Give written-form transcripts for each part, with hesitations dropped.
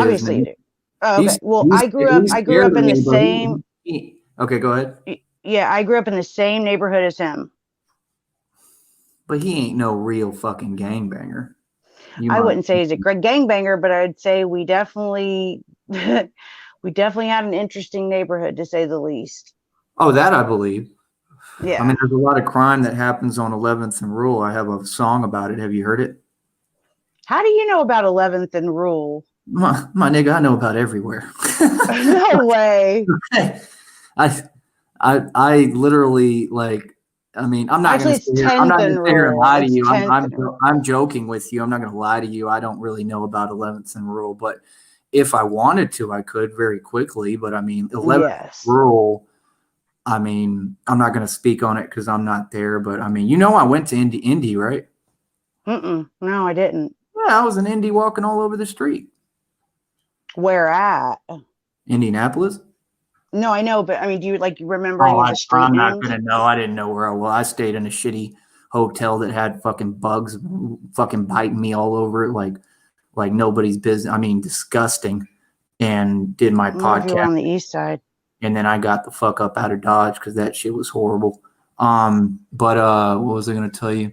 Obviously you man. do. Oh, okay. Well, He's I grew scared up of in the me, but same, okay, go ahead. yeah, I grew up in the same neighborhood as him. But he ain't no real fucking gangbanger. You I might. wouldn't say he's a great gangbanger, but I'd say we definitely we definitely had an interesting neighborhood to say the least. Oh, that I believe. I mean, Yeah. there's a lot of crime that happens on 11th and Rule. I have a song about it. Have you heard it? How do you know about 11th and Rule? My nigga, I know about everywhere. No way. I I literally like. I mean, I'm not Actually, gonna it's sit here. I'm 10th not gonna and sit here and Rule. lie to It's you. 10th and Rule. I'm joking with you. I'm not gonna lie to you. I don't really know about 11th and Rule, but if I wanted to, I could very quickly. But I mean, 11th Yes. Rule. I mean, I'm not gonna speak on it because I'm not there. But I mean, I went to Indy, right? No, I didn't. Yeah, I was in Indy walking all over the street. Where at? Indianapolis. No, I know, but I mean, do you like remember Oh, any of the street I'm not names? gonna know. I didn't know where I was. I stayed in a shitty hotel that had fucking bugs fucking biting me all over it like nobody's business. I mean, disgusting. And did my I wonder if you were podcast, on the east side. and then I got the fuck up out of Dodge because that shit was horrible. But what was I gonna tell you?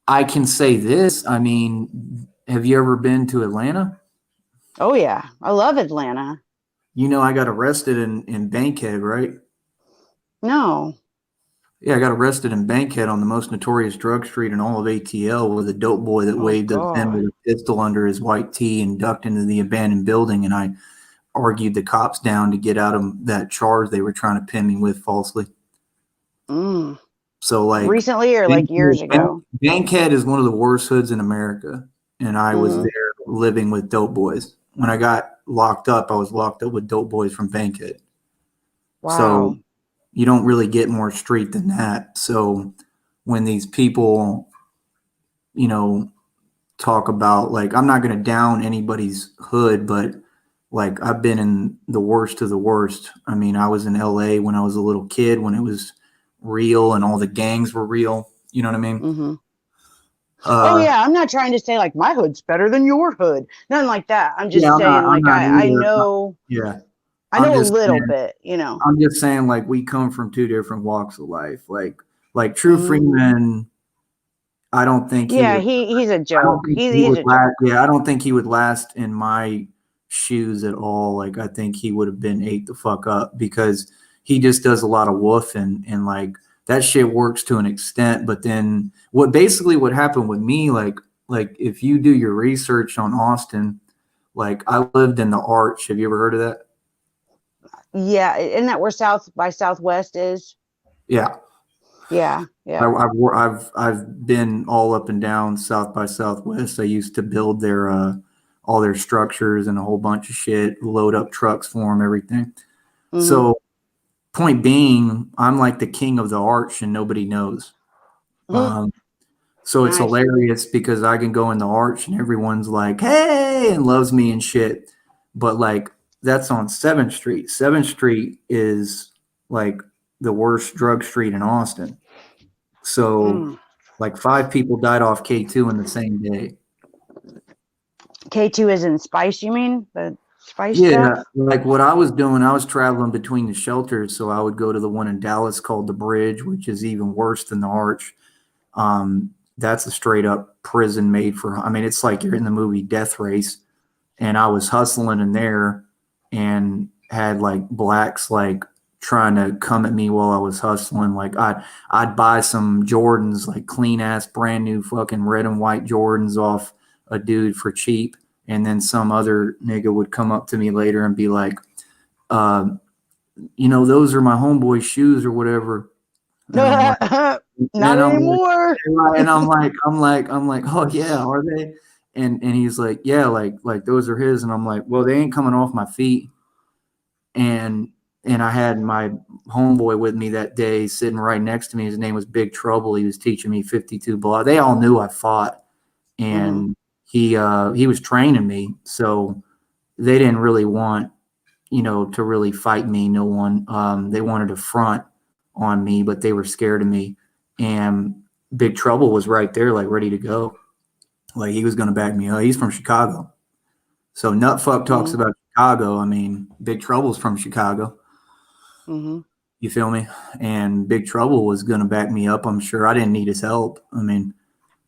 I can say this. I mean, have you ever been to Atlanta? Oh yeah, I love Atlanta. I got arrested in Bankhead, right? No. Yeah, I got arrested in Bankhead on the most notorious drug street in all of ATL with a dope boy that Oh waved us in God. with a pistol under his white tee and ducked into the abandoned building. And I argued the cops down to get out of that charge they were trying to pin me with falsely. Mm. So, like, Recently or like years ago? Bankhead is one of the worst hoods in America. And I was Mm-hmm. there living with dope boys. When I got locked up, I was locked up with dope boys from Bankhead. So Wow. you don't really get more street than that. So when these people, you know, talk about, like, I'm not going to down anybody's hood, but like I've been in the worst of the worst. I mean, I was in LA when I was a little kid when it was real and all the gangs were real. You know what I mean? Mm-hmm. Oh Uh, yeah, I'm not trying to say like my hood's better than your hood. Nothing like that. I'm yeah, just saying I'm like not I either. know Yeah, I I'm know a just little saying, bit. like we come from two different walks of life. Like True Mm. Freeman, I don't think he Yeah, would he's a I don't joke. think he He's would a last. joke. Yeah, I don't think he would last in my shoes at all. Like I think he would have been ate the fuck up because he just does a lot of woofing and like that shit works to an extent. But then what happened with me, like if you do your research on Austin, like I lived in the Arch. Have you ever heard of that? Yeah, isn't that where South by Southwest is? Yeah. Yeah, yeah. I've been all up and down South by Southwest. I used to build their all their structures and a whole bunch of shit, load up trucks for them, everything. Mm-hmm. So point being, I'm like the king of the arch and nobody knows. Mm-hmm. Um, so it's Nice. hilarious because I can go in the arch and everyone's like, "Hey," and loves me and shit. But like that's on 7th Street. 7th Street is like the worst drug street in Austin. So, Mm. like 5 people died off K2 in the same day. K2 is in spice, you mean? The spice Yeah, stuff? like what I was doing, I was traveling between the shelters, so I would go to the one in Dallas called the Bridge, which is even worse than the Arch. That's a straight up prison made for. I mean, it's like you're in the movie Death Race, and I was hustling in there, and had like blacks like trying to come at me while I was hustling. Like I'd buy some Jordans, like clean ass brand new fucking red and white Jordans off a dude for cheap, and then some other nigga would come up to me later and be like, uh, those are my homeboy shoes or whatever. And I'm like, Not and I'm like, anymore. I'm like, oh yeah, are they? And he's like, yeah, like those are his. And I'm like, well, they ain't coming off my feet. And I had my homeboy with me that day sitting right next to me. His name was Big Trouble. He was teaching me 52 block. They all knew I fought, Mm-hmm. and he was training me. So they didn't really want, to really fight me. No one. They wanted to front on me, but they were scared of me. And Big Trouble was right there, like ready to go. Like he was going to back me up. He's from Chicago. So Nutfuck talks Mhm. about Chicago. I mean, Big Trouble's from Chicago. Mhm. You feel me? And Big Trouble was going to back me up. I'm sure I didn't need his help. I mean,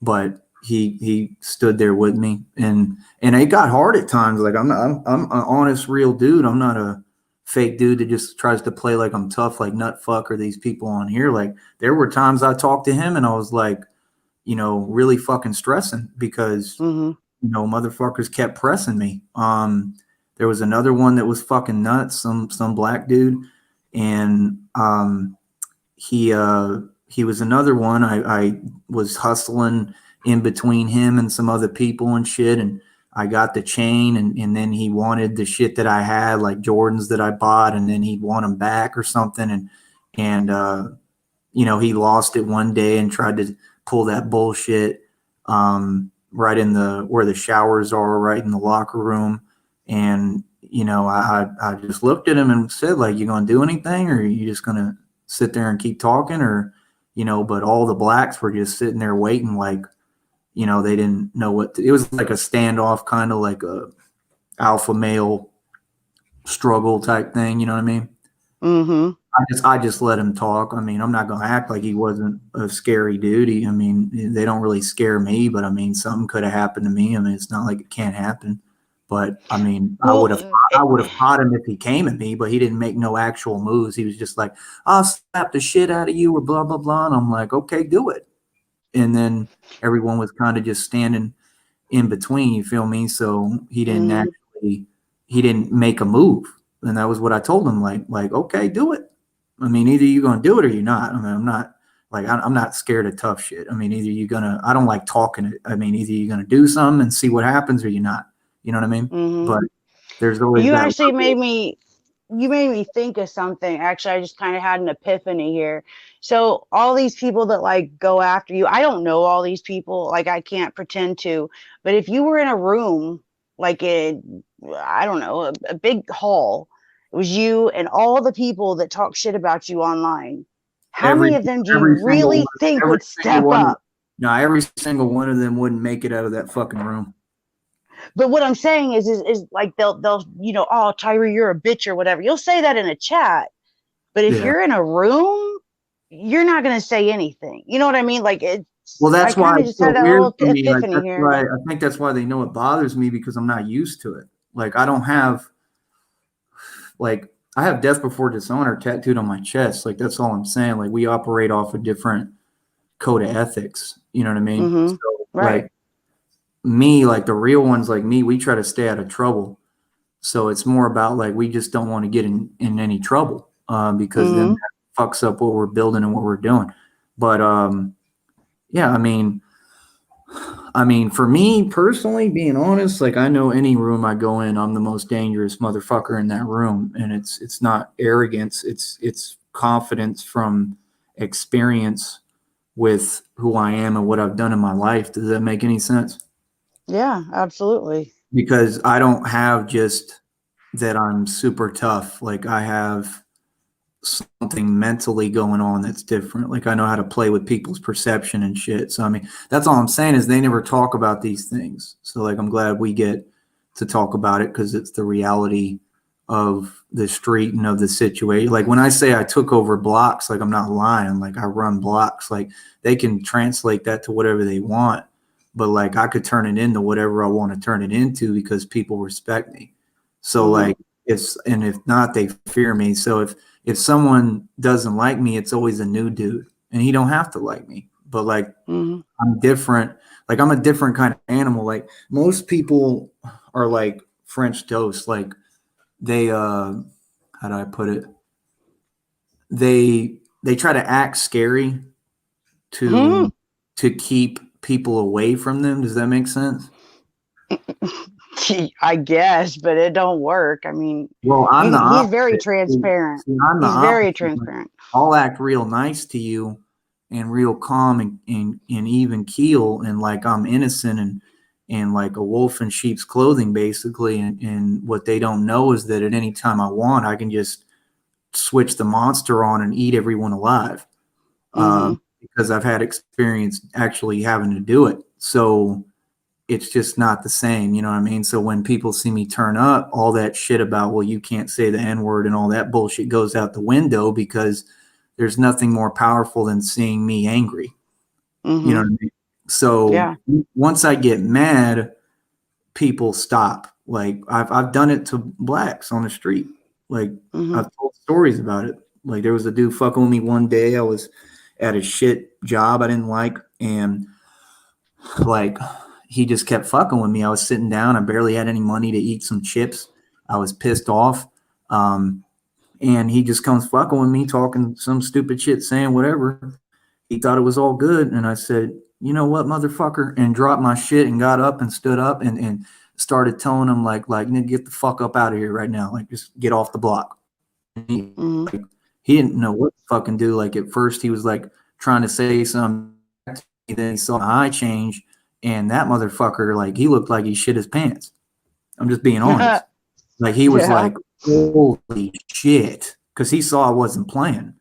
but he stood there with me, and it got hard at times. Like I'm an honest, real dude. I'm not a fake dude that just tries to play like I'm tough, like Nutfuck or these people on here. Like there were times I talked to him and I was like, really fucking stressing because Mhm. motherfuckers kept pressing me. There was another one that was fucking nuts, some black dude, and he was another one. I was hustling in between him and some other people and shit, and I got the chain, and then he wanted the shit that I had, like Jordans that I bought, and then he'd want them back or something, and he lost it one day and tried to pull that bullshit right in the where the showers are, right in the locker room. And I just looked at him and said, like, you gonna do anything, or are you just gonna sit there and keep talking, or but all the blacks were just sitting there waiting, like, they didn't know it was like a standoff, kind of like a alpha male struggle type thing, you know what I mean? Mhm. I just let him talk. I mean, I'm not gonna act like he wasn't a scary dude. I mean, they don't really scare me, but I mean, something could have happened to me. I mean, it's not like it can't happen. But I mean, I would have Well, I would have caught him if he came at me, but he didn't make no actual moves. He was just like, "I'll slap the shit out of you," or blah blah blah. And I'm like, "Okay, do it." And then everyone was kind of just standing in between. You feel me? So mhm. he didn't make a move, and that was what I told him. Like, okay, do it. I mean, either you're gonna do it or you're not. I mean, I'm not like I'm not scared of tough shit. I mean, either you're gonna. I don't like talking it. I mean, either you're gonna do something and see what happens, or you're not. You know what I mean? Mhm. But there's always You that actually level. made me think of something. Actually, I just kind of had an epiphany here. So all these people that like go after you, I don't know all these people, like I can't pretend to, but if you were in a room, like in, I don't know, a big hall, it was you and all the people that talk shit about you online, how Every many of them do you every single really one, think every would single step one. up? No, every single one of them wouldn't make it out of that fucking room. But what I'm saying is like they'll oh, Tyree, you're a bitch or whatever. You'll say that in a chat. But if Yeah. you're in a room, you're not going to say anything. You know what I mean? Like Well, I that's why kind of it's just so had that weird little for me. Like epiphany that's here. why I think that's why they know it bothers me because I'm not used to it. Like I don't have like I have death before dishonor tattooed on my chest. Like that's all I'm saying. Like we operate off a different code of ethics. You know what I mean? Mm-hmm. So Right. like me, like the real ones like me, we try to stay out of trouble. So it's more about like we just don't want to get in any trouble because then Mm-hmm. that fucks up what we're building and what we're doing. But yeah, I mean, for me personally, being honest, like I know any room I go in, I'm the most dangerous motherfucker in that room, and it's not arrogance, it's confidence from experience with who I am and what I've done in my life. Does that make any sense? Yeah, absolutely. Because I don't have just that I'm super tough. Like I have something mentally going on that's different. Like I know how to play with people's perception and shit. So I mean, that's all I'm saying is they never talk about these things. So like I'm glad we get to talk about it because it's the reality of the street and of the situation. Like when I say I took over blocks, like I'm not lying. Like I run blocks. Like they can translate that to whatever they want. But like I could turn it into whatever I want to turn it into because people respect me. So Mm-hmm. like and if not, they fear me. So if someone doesn't like me, it's always a new dude, and he don't have to like me. But like Mm-hmm. I'm different. Like I'm a different kind of animal. Like most people are like French toast. Like they how do I put it? They try to act scary Mm-hmm. to keep people away from them. Does that make sense? I guess, but it don't work. I mean, Well, I'm the he's very opposite. See, transparent. I'm the He's very opposite. Like, transparent. I'll act real nice to you and real calm and even keel and like I'm innocent and like a wolf in sheep's clothing, basically. And what they don't know is that at any time I want, I can just switch the monster on and eat everyone alive Mm-hmm. because I've had experience actually having to do it. So it's just not the same. You know what I mean? So when people see me turn up, all that shit about, well, you can't say the N word and all that bullshit goes out the window because there's nothing more powerful than seeing me angry. You know Mm-hmm. what I mean? So Yeah. once I get mad, people stop. Like I've done it to blacks on the street. Like Mm-hmm. I've told stories about it. Like there was a dude fucking with me one day. I was at a shit job I didn't like, and like he just kept fucking with me. I was sitting down. I barely had any money to eat some chips. I was pissed off. Um, and he just comes fucking with me, talking some stupid shit, saying whatever. He thought it was all good. And I said, you know what, motherfucker, and dropped my shit and got up and stood up and started telling him like, you need to get the fuck up out of here right now. Like, just get off the block. He, Mm-hmm. like, he didn't know what to fucking do. Like at first he was like trying to say something. Then he saw my eye change, and that motherfucker, like he looked like he shit his pants. I'm just being honest. Like he was Yeah. like, holy shit. Cause he saw I wasn't playing.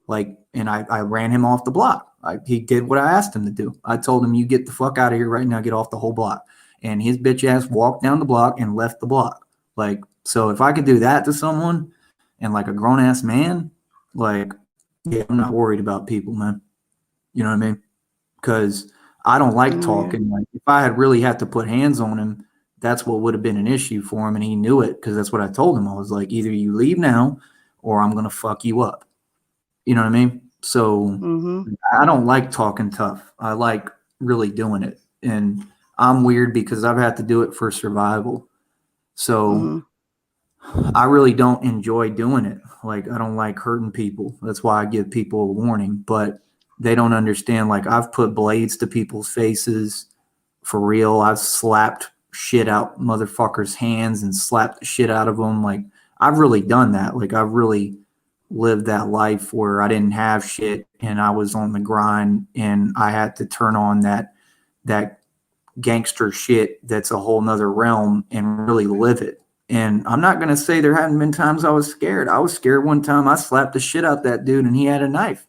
Like, and I ran him off the block. He did what I asked him to do. I told him, you get the fuck out of here right now, get off the whole block. And his bitch ass walked down the block and left the block. Like, so if I could do that to someone and like a grown ass man, like, yeah, I'm not worried about people, man. You know what I mean? Because I don't like Oh yeah. talking. Like, if I had really had to put hands on him, that's what would have been an issue for him. And he knew it because that's what I told him. I was like, either you leave now or I'm going to fuck you up. You know what I mean? So Mm-hmm. I don't like talking tough. I like really doing it. And I'm weird because I've had to do it for survival. So Mm-hmm. I really don't enjoy doing it. Like, I don't like hurting people. That's why I give people a warning, but they don't understand. Like, I've put blades to people's faces for real. I've slapped shit out motherfuckers' hands and slapped the shit out of them. Like, I've really done that. Like, I've really lived that life where I didn't have shit and I was on the grind and I had to turn on that gangster shit that's a whole nother realm and really live it. And I'm not gonna say there hadn't been times I was scared. I was scared one time I slapped the shit out that dude and he had a knife.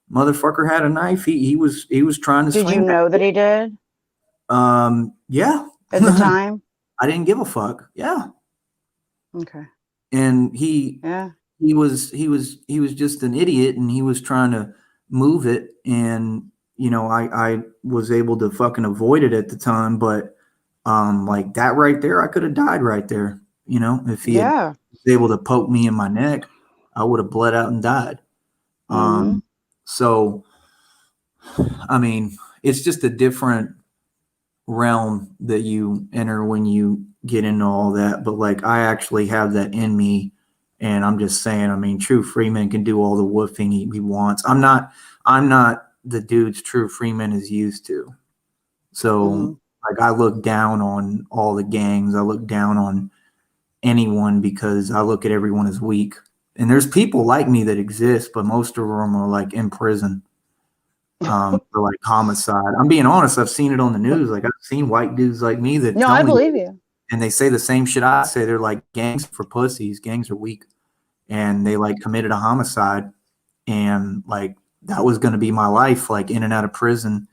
Motherfucker had a knife. He was trying to Did you swing that. know that he did Yeah. at the time? I didn't give a fuck. Yeah. Okay. And Yeah. he was just an idiot and he was trying to move it and I was able to fucking avoid it at the time, but like that right there, I could have died right there. If he had Yeah. was able to poke me in my neck, I would have bled out and died. Mm-hmm. So I mean, it's just a different realm that you enter when you get into all that. But like, I actually have that in me, and I'm just saying. I mean, True Freeman can do all the woofing he wants. I'm not the dudes True Freeman is used to. So Mm-hmm. like, I look down on all the gangs. I look down on anyone because I look at everyone as weak. And there's people like me that exist, but most of them are like in prison for like homicide. I'm being honest. I've seen it on the news. Like I've seen white dudes like me that No, tell I me, believe you. and they say the same shit I say. They're like, gangs for pussies. Gangs are weak, and they like committed a homicide, and like that was going to be my life, like in and out of prison.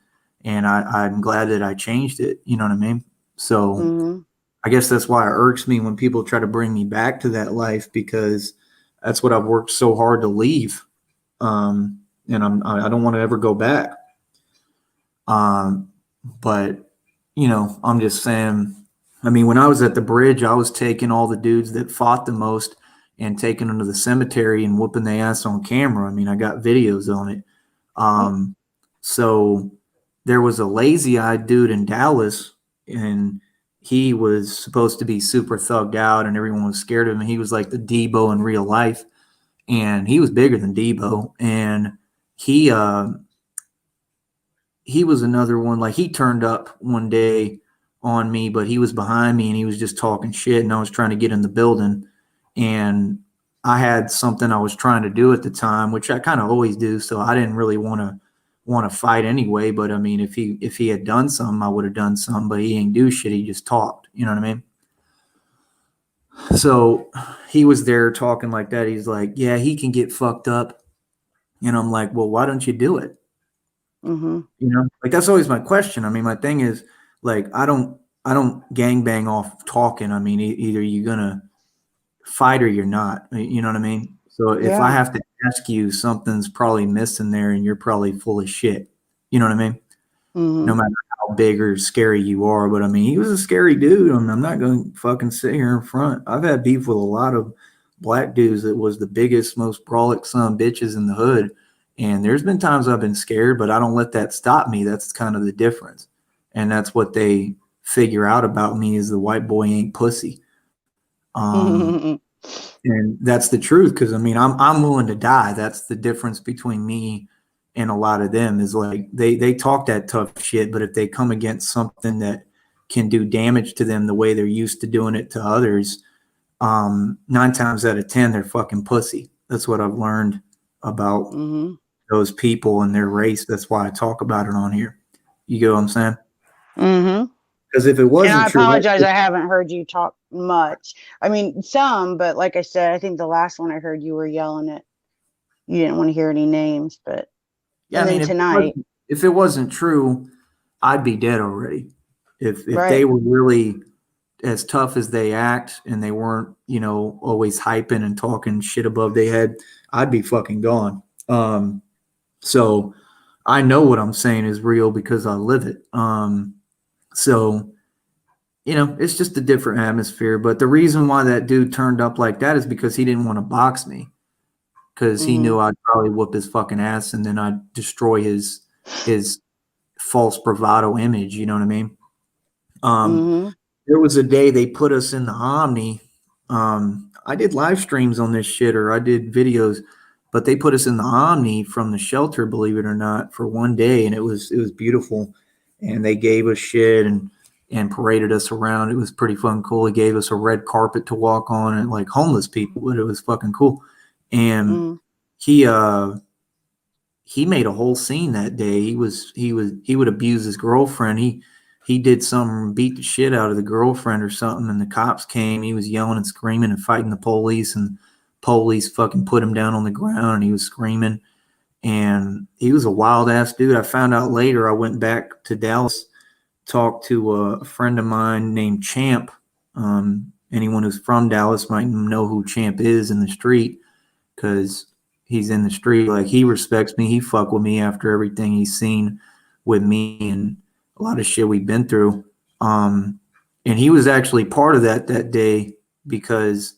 And I'm glad that I changed it. You know what I mean? So Mm-hmm. I guess that's why it irks me when people try to bring me back to that life because that's what I've worked so hard to leave. And I don't want to ever go back. Um, but I'm just saying. I mean, when I was at the bridge, I was taking all the dudes that fought the most and taking them to the cemetery and whooping their ass on camera. I mean, I got videos on it. Um, so there was a lazy-eyed dude in Dallas, and he was supposed to be super thugged out, and everyone was scared of him. He was like the Debo in real life, and he was bigger than Debo, and he uh, he was another one. Like he turned up one day on me, but he was behind me and he was just talking shit. And I was trying to get in the building, and I had something I was trying to do at the time, which I kind of always do. So I didn't really want to fight anyway. But I mean, if he had done something, I would have done something. But he ain't do shit. He just talked. You know what I mean? So he was there talking like that. He's like, "Yeah, he can get fucked up." And I'm like, "Well, why don't you do it?" Mm-hmm. Like that's always my question. I mean, my thing is like I don't gangbang off talking. I mean, either you're gonna fight or you're not. You know what I mean? So if I Yeah. have to ask you, something's probably missing there, and you're probably full of shit. You know what I mean? No Mhm. matter how big or scary you are. But I mean, he was a scary dude. I mean, I'm not going to fucking sit here in front. I've had beef with a lot of black dudes that was the biggest, most brolic son of bitches in the hood. And there's been times I've been scared, but I don't let that stop me. That's kind of the difference. And that's what they figure out about me is the white boy ain't pussy. Um, and that's the truth because I mean I'm willing to die. That's the difference between me and a lot of them is like they talk that tough shit, but if they come against something that can do damage to them the way they're used to doing it to others, 9 times out of 10 they're fucking pussy. That's what I've learned about Mhm. those people and their race. That's why I talk about it on here. You get what I'm saying? Mhm. Because if it And I wasn't true, apologize. I haven't heard you talk much. I mean, some, but like I said, I think the last one I heard you were yelling at. You didn't want to hear any names, but yeah, and I then mean tonight, if it wasn't true, I'd be dead already. If they right? were really as tough as they act and they weren't, always hyping and talking shit above their head, I'd be fucking gone. So I know what I'm saying is real because I live it. So it's just a different atmosphere. But the reason why that dude turned up like that is because he didn't want to box me because he Mhm. knew I'd probably whoop his fucking ass and then I'd destroy his false bravado image. You know what I mean? Um, Mhm. there was a day they put us in the Omni. I did live streams on this shit or I did videos, but they put us in the Omni from the shelter, believe it or not, for one day, and it was beautiful. And they gave us shit and paraded us around. It was pretty fun, cool. He gave us a red carpet to walk on, and like homeless people, but it was fucking cool. And Mhm. he he made a whole scene that day. He would abuse his girlfriend. He did something, beat the shit out of the girlfriend or something, and the cops came. He was yelling and screaming and fighting the police, and police fucking put him down on the ground, and he was screaming. And he was a wild ass dude. I found out later. I went back to Dallas, talked to a friend of mine named Champ. Anyone who's from Dallas might know who Champ is in the street because he's in the street. Like he respects me. He fuck with me after everything he's seen with me and a lot of shit we've been through. Um, and he was actually part of that day because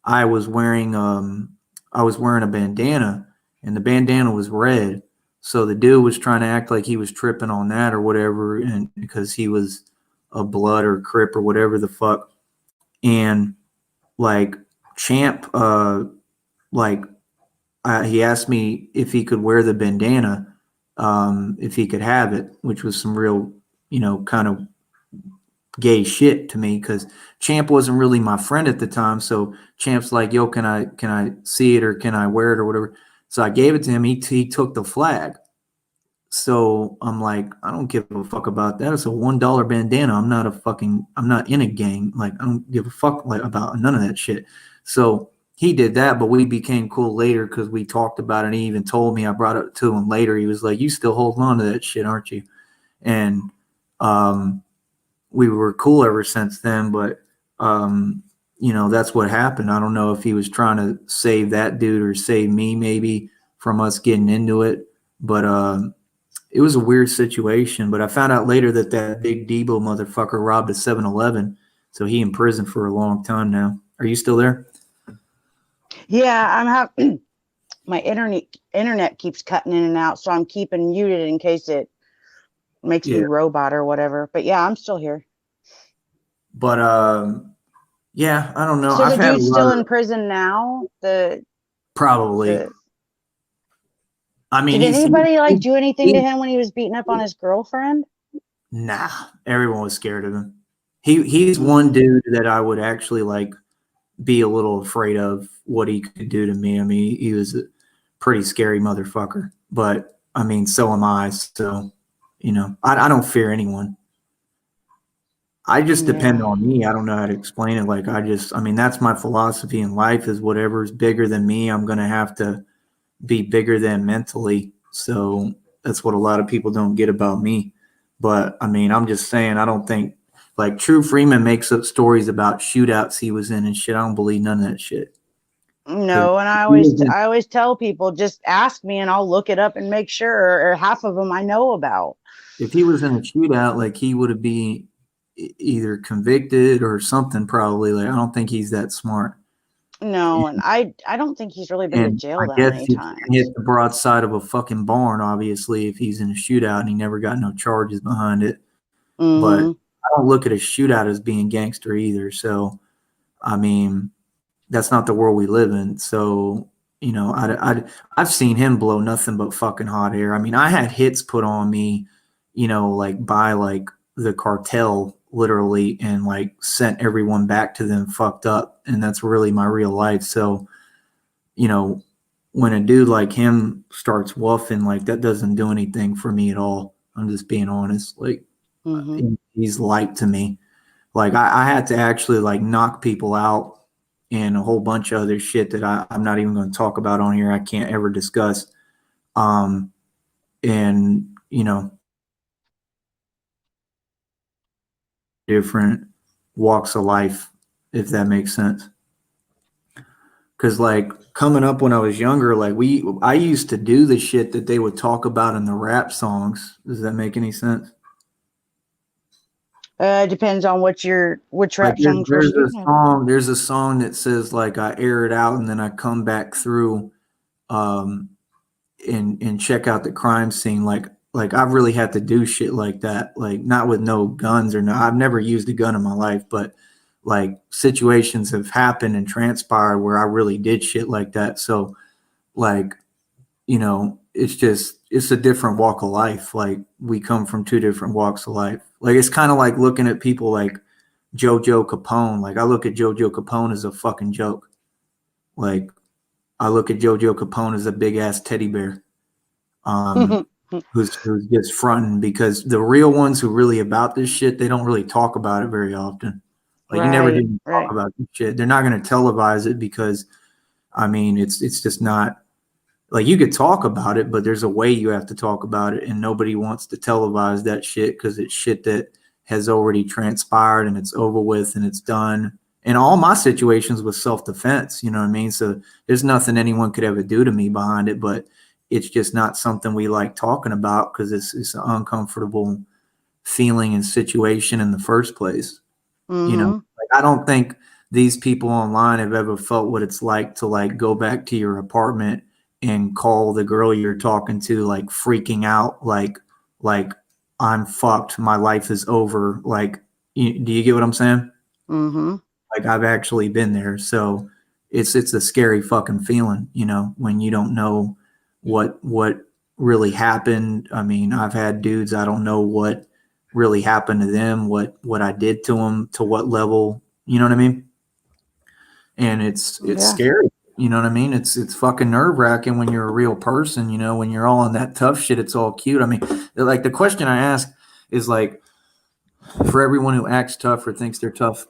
I was wearing I was wearing a bandana and the bandana was red. So the dude was trying to act like he was tripping on that or whatever, and because he was a blood or crip or whatever the fuck. And like Champ, like he asked me if he could wear the bandana, if he could have it, which was some real, kind of gay shit to me because Champ wasn't really my friend at the time. So Champ's like, "Yo, can I see it or can I wear it or whatever?" So I gave it to him. He took the flag. So I'm like, I don't give a fuck about that. It's a $1 bandana. I'm not in a gang. Like I don't give a fuck like about none of that shit. So he did that, but we became cool later because we talked about it. And he even told me I brought it to him later. He was like, "You still holding on to that shit, aren't you?" And um, we were cool ever since then. But that's what happened. I don't know if he was trying to save that dude or save me, maybe from us getting into it. But it was a weird situation, but I found out later that that big Debo motherfucker robbed a 7-Eleven, so he in prison for a long time now. Are you still there? Yeah, I'm having my internet keeps cutting in and out, so I'm keeping muted in case it makes me Yeah, robot or whatever. But yeah, I'm still here. but yeah, I don't know. So I've the had a dude's lot still of in prison now. probably. The I mean, Did anybody like do anything to he him when he was beating up on his girlfriend? nah. Everyone was scared of him. He's one Mm, dude that I would actually like be a little afraid of what he could do to me. I mean, he was a pretty scary motherfucker. But I mean, so am I. So I don't fear anyone. I just depend yeah. on me. I don't know how to explain it. Like I mean, that's my philosophy in life is whatever's bigger than me, I'm going to have to be bigger than mentally. So that's what a lot of people don't get about me. But I mean, I'm just saying, I don't think like True Freeman makes up stories about shootouts he was in and shit. I don't believe none of that shit. Because No, and I always tell people just ask me and I'll look it up and make sure, or half of them I know about. if he was in a shootout, like he would have been either convicted or something. Probably, like I don't think he's that smart. No, and I don't think he's really been to And jail I that guess many you can't times. hit the broadside of a fucking barn, obviously, if he's in a shootout and he never got no charges behind it. But Mm-hmm. I don't look at a shootout as being gangster either. So, I mean, that's not the world we live in. So, you know, I've seen him blow nothing but fucking hot air. I mean, I had hits put on me, you know, like by like the cartel literally and like sent everyone back to them fucked up. And that's really my real life. So, you know, when a dude like him starts woofing, like that doesn't do anything for me at all. I'm just being honest. Like Mm-hmm. he's light to me. Like I had to actually like knock people out and a whole bunch of other shit that I'm not even going to talk about on here. I can't ever discuss. Um, and you know, different walks of life, if that makes sense. Because like coming up when I was younger, like I used to do the shit that they would talk about in the rap songs. Does that make any sense? Depends on which Like rap songs we're speaking of. there's a song that says like I air it out and then I come back through um and check out the crime scene. Like I've really had to do shit like that. Like not with no guns or no, I've never used a gun in my life, but like situations have happened and transpired where I really did shit like that. So like, you know, it's a different walk of life. Like we come from two different walks of life. Like it's kind of like looking at people like Jojo Capone. Like I look at Jojo Capone as a fucking joke. Like I look at Jojo Capone as a big ass teddy bear. Um, who's just fronting because the real ones who really about this shit, they don't really talk about it very often. Like you never hear Right, them talk right. about this shit. They're not going to televise it because I mean it's just not like you could talk about it, but there's a way you have to talk about it, and nobody wants to televise that shit because it's shit that has already transpired and it's over with and it's done. And all my situations was self defense, you know what I mean? So there's nothing anyone could ever do to me behind it, but it's just not something we like talking about because it's an uncomfortable feeling and situation in the first place. You know, Mm-hmm. like I don't think these people online have ever felt what it's like to like go back to your apartment and call the girl you're talking to like freaking out like I'm fucked, my life is over. Like do you get what I'm saying? Mm-hmm. Like I've actually been there. So it's a scary fucking feeling, you know, when you don't know what really happened. I mean, I've had dudes I don't know what really happened to them, what I did to them, to what level, you know what I mean? And it's Yeah. scary. You know what I mean? It's fucking nerve wracking when you're a real person. You know, when you're all in that tough shit, it's all cute. I mean, like the question I ask is like, for everyone who acts tough or thinks they're tough,